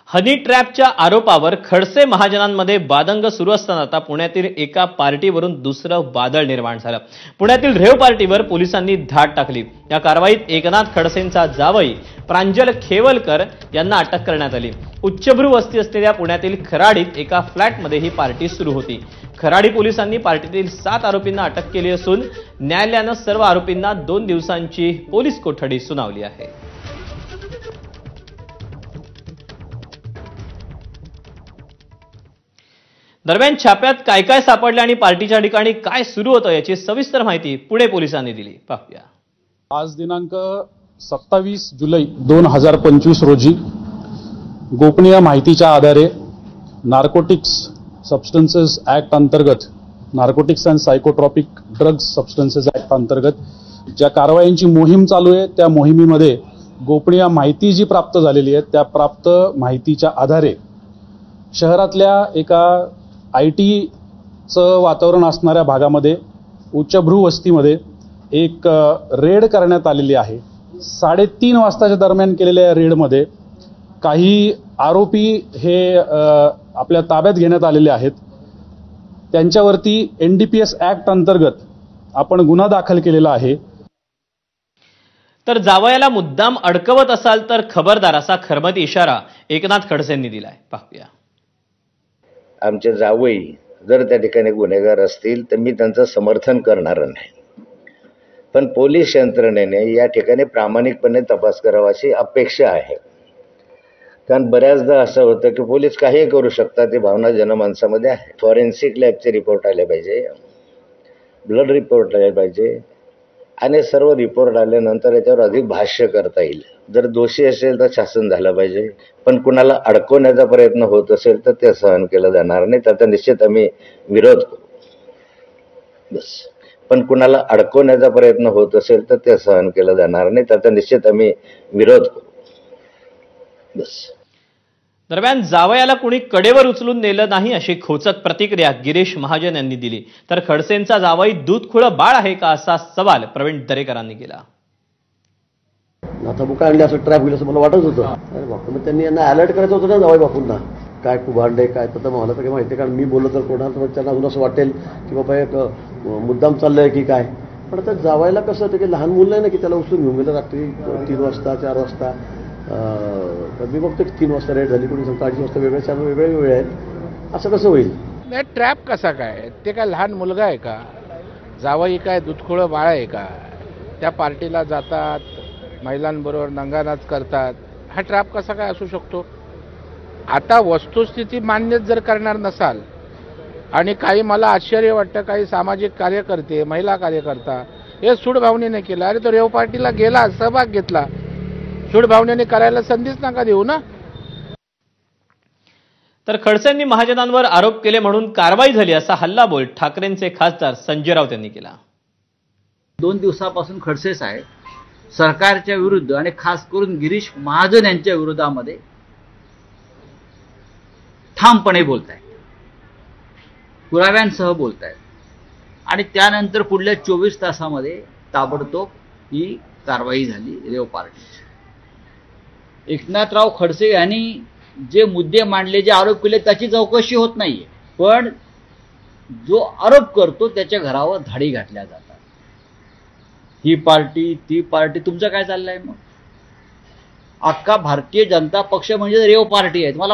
हनी ट्रॅपच्या आरोपावर खडसे महाजनांमध्ये बादंग सुरू असताना आता पुण्यातील एका पार्टीवरून दुसरं वादळ निर्माण झालं। पुण्यातील रेव पार्टीवर पोलिसांनी धाड टाकली। या कारवाईत एकनाथ खडसेंचा जावई प्रांजल खेवलकर यांना अटक करण्यात आली। उच्चभ्रू वस्ती असलेल्या पुण्यातील खराडीत एका फ्लॅटमध्ये ही पार्टी सुरू होती। खराडी पोलिसांनी पार्टीतील 7 आरोपींना अटक केली असून न्यायालयाने सर्व आरोपींना 2 दिवसांची पोलीस कोठडी सुनावली आहे। दरम्यान छाप्यात काय काय सापडले आणि पार्टीच्या ठिकाणी काय सुरू होतं याची सविस्तर माहिती पुणे पोलिसांनी दिली। पाहूया। आज दिनांक 27 जुलै 2025 रोजी गोपनीय माहितीच्या आधारे नार्कोटिक्स सबस्टन्सेस ऍक्ट अंतर्गत narcotics and psychotropic drugs substances act अंतर्गत ज्या कारवायांची मोहीम चालू आहे त्या मोहिमेमध्ये गोपनीय माहिती जी प्राप्त झालेली आहे त्या प्राप्त माहितीच्या आधारे शहरातल्या एका आयटीचं वातावरण असणाऱ्या भागामध्ये उच्चभ्रू वस्तीमध्ये एक रेड करण्यात आलेली आहे। 3:30 वाजताच्या दरम्यान केलेल्या या रेडमध्ये काही आरोपी हे आपल्या ताब्यात घेण्यात आलेले आहेत। त्यांच्यावरती एनडीपीएस ऍक्ट अंतर्गत आपण गुन्हा दाखल केलेला आहे। तर जावयाला मुद्दाम अडकवत असाल तर खबरदार असा खरमती इशारा एकनाथ खडसेंनी दिलाय। पाहूया। आमचे जावई जर त्या ठिकाणी गुन्हेगार असतील तर मी त्यांचं समर्थन करणार नाही, पण पोलीस यंत्रणेने या ठिकाणी प्रामाणिकपणे तपास करावा अशी अपेक्षा आहे। कारण बऱ्याचदा असं होतं की पोलीस काही करू शकतात, ती भावना जनमानसामध्ये आहे। फॉरेन्सिक लॅबचे रिपोर्ट आले पाहिजे, ब्लड रिपोर्ट आले पाहिजे आणि सर्व रिपोर्ट आल्यानंतर याच्यावर अधिक भाष्य करता येईल। जर दोषी असेल तर शासन झालं पाहिजे, पण कुणाला अडकवण्याचा प्रयत्न होत असेल तर ते सहन केलं जाणार नाही, त्याचा निश्चित आम्ही विरोध करू। बस, पण कुणाला अडकवण्याचा प्रयत्न होत असेल तर ते सहन केलं जाणार नाही, त्याचा निश्चित आम्ही विरोध करू। बस। दरम्यान जावयाला कुणी कडेवर उचलून नेलं नाही अशी खोचक प्रतिक्रिया गिरीश महाजन यांनी दिली। तर खडसेंचा जावई दूधखुळं बाळ आहे का असा सवाल प्रवीण दरेकरांनी केला। आता बुका आणले असं ट्रॅप होईल असं मला वाटत होतं। अरे बापू, मग त्यांनी यांना अलर्ट करायचं होतं ना जावई बापूंना, काय कुभांड आहे काय, तर मला तर काही माहिती, कारण मी बोललो तर कोणाला त्यांना अजून असं वाटेल की बाबा एक मुद्दाम चाललंय की काय। पण आता जावायला कसं होतं की लहान मुलं आहे ना, की त्याला उचलून घेऊन गेलं रात्री 3 वाजता 4 वाजता। तर मी बघतो की 3 वाजता रेड झाली, कोणी सांगतो 2:30 वाजता वेगळे, 4 वेगळे आहेत, असं कसं होईल? नाही, ट्रॅप कसा काय? ते काय लहान मुलगा आहे का? जावई काय दूधखोळं बाळ आहे का? त्या पार्टीला जातात, महिलांबरोबर नंगानाच करतात, हा ट्रॅप कसा काय असू शकतो? आता वस्तुस्थिती मान्यच जर करणार नसाल आणि काही मला आश्चर्य वाटतं, काही सामाजिक कार्यकर्ते महिला कार्यकर्ता हे सूडभावनेने केलं। अरे तो रेव पार्टीला गेला, सहभाग घेतला, सूडभावनेने करायला संधीच नका देऊ ना। तर खडसेंनी महाजनांवर आरोप केले म्हणून कारवाई झाली असा हल्लाबोल ठाकरेंचे खासदार संजय राऊत यांनी केला। 2 दिवसापासून खडसे साहेब सरकारच्या विरुद्ध आणि खास करून गिरीश महाजन यांच्या विरोधामध्ये ठामपणे बोलतायत, पुराव्यांसह बोलतायत आणि त्यानंतर पुढल्या 24 तासामध्ये ताबडतोब ही कारवाई झाली रेव पार्टीची। एकनाथराव खडसे यांनी जे मुद्दे मांडले, जे आरोप केले त्याची चौकशी होत नाहीये, पण जो आरोप करतो त्याच्या घरावर धाडी घातल्या जातात। ही पार्टी ती पार्टी, तुमचं काय चाललंय? मग अख्खा भारतीय जनता पक्ष म्हणजे रेव पार्टी आहे, मला